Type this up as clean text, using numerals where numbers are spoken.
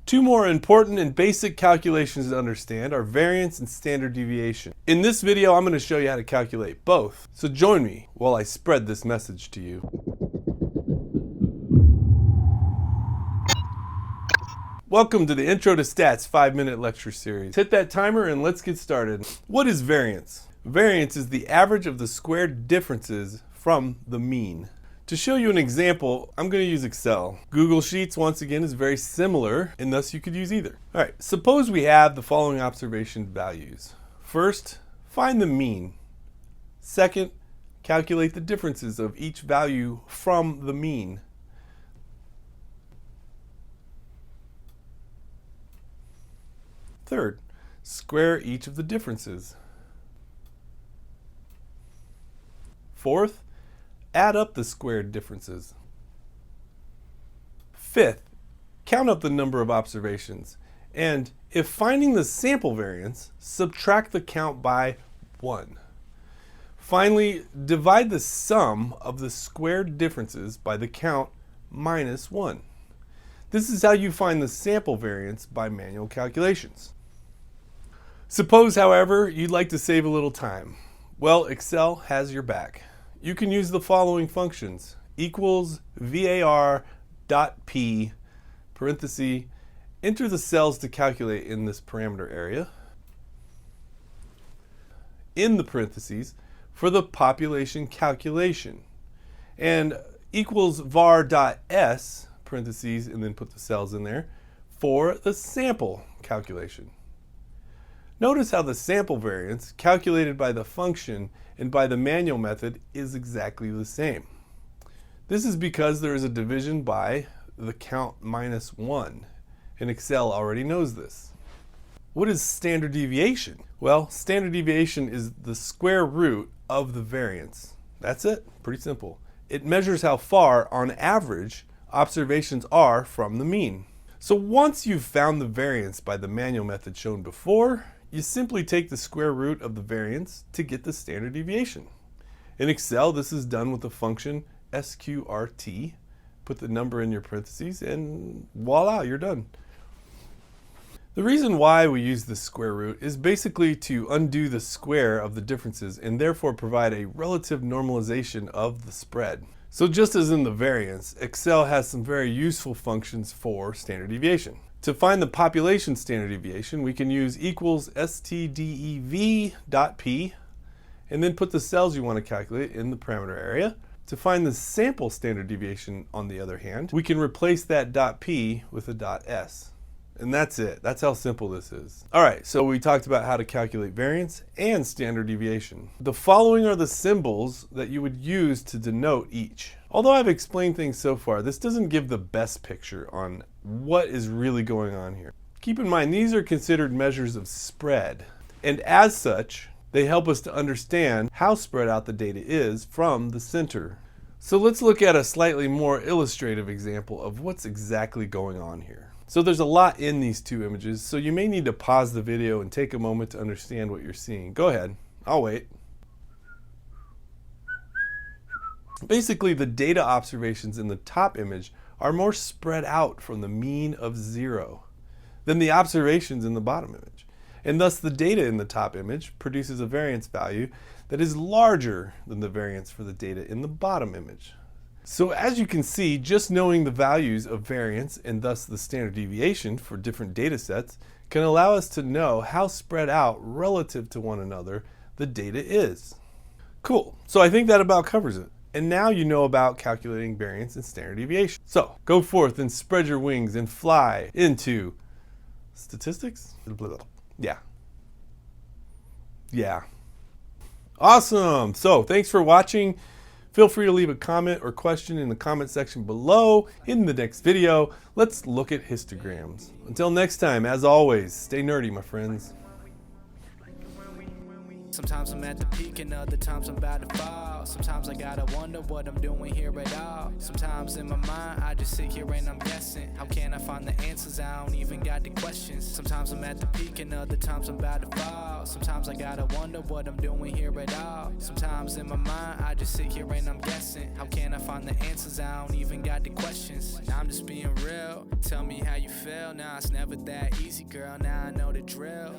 Two more important and basic calculations to understand are variance and standard deviation. In this video, I'm going to show you how to calculate both. So join me while I spread this message to you. Welcome to the Intro to Stats 5-minute lecture series. Hit that timer and let's get started. What is variance? Variance is the average of the squared differences from the mean. To show you an example, I'm going to use Excel. Google Sheets, once again, is very similar, and thus you could use either. All right, suppose we have the following observation values. First, find the mean. Second, calculate the differences of each value from the mean. Third, square each of the differences. Fourth, add up the squared differences. Fifth, count up the number of observations. And if finding the sample variance, subtract the count by 1. Finally, divide the sum of the squared differences by the count minus 1. This is how you find the sample variance by manual calculations. Suppose, however, you'd like to save a little time. Well, Excel has your back. You can use the following functions: equals var.p, parenthesis, enter the cells to calculate in this parameter area, in the parentheses, for the population calculation, and equals var.s, parentheses, and then put the cells in there, for the sample calculation. Notice how the sample variance, calculated by the function and by the manual method, is exactly the same. This is because there is a division by the count minus 1, and Excel already knows this. What is standard deviation? Well, standard deviation is the square root of the variance. That's it, pretty simple. It measures how far, on average, observations are from the mean. So once you've found the variance by the manual method shown before, you simply take the square root of the variance to get the standard deviation. In Excel, this is done with the function sqrt. Put the number in your parentheses and voila, you're done. The reason why we use the square root is basically to undo the square of the differences and therefore provide a relative normalization of the spread. So just as in the variance, Excel has some very useful functions for standard deviation. To find the population standard deviation, we can use equals stdev.p and then put the cells you want to calculate in the parameter area. To find the sample standard deviation, on the other hand, we can replace that .p with a .s. And that's it. That's how simple this is. All right, so we talked about how to calculate variance and standard deviation. The following are the symbols that you would use to denote each. Although I've explained things so far, this doesn't give the best picture on what is really going on here. Keep in mind, these are considered measures of spread, and as such, they help us to understand how spread out the data is from the center. So let's look at a slightly more illustrative example of what's exactly going on here. So there's a lot in these two images, so you may need to pause the video and take a moment to understand what you're seeing. Go ahead, I'll wait. Basically, the data observations in the top image are more spread out from the mean of 0 than the observations in the bottom image. And thus the data in the top image produces a variance value that is larger than the variance for the data in the bottom image. So as you can see, just knowing the values of variance and thus the standard deviation for different data sets can allow us to know how spread out relative to one another the data is. Cool, so I think that about covers it. And now you know about calculating variance and standard deviation. So go forth and spread your wings and fly into statistics? Yeah. Awesome. So thanks for watching. Feel free to leave a comment or question in the comment section below. In the next video, let's look at histograms. Until next time, as always, stay nerdy, my friends. Sometimes I'm at the peak and other times I'm about to fall. Sometimes I gotta wonder what I'm doing here at all. Sometimes in my mind I just sit here and I'm guessing. How can I find the answers? I don't even got the questions. Sometimes I'm at the peak and other times I'm about to fall. Sometimes I gotta wonder what I'm doing here at all. Sometimes in my mind I just sit here and I'm guessing. How can I find the answers? I don't even got the questions. Now I'm just being real. Tell me how you feel. Now it's never that easy, girl. Now I know the drill.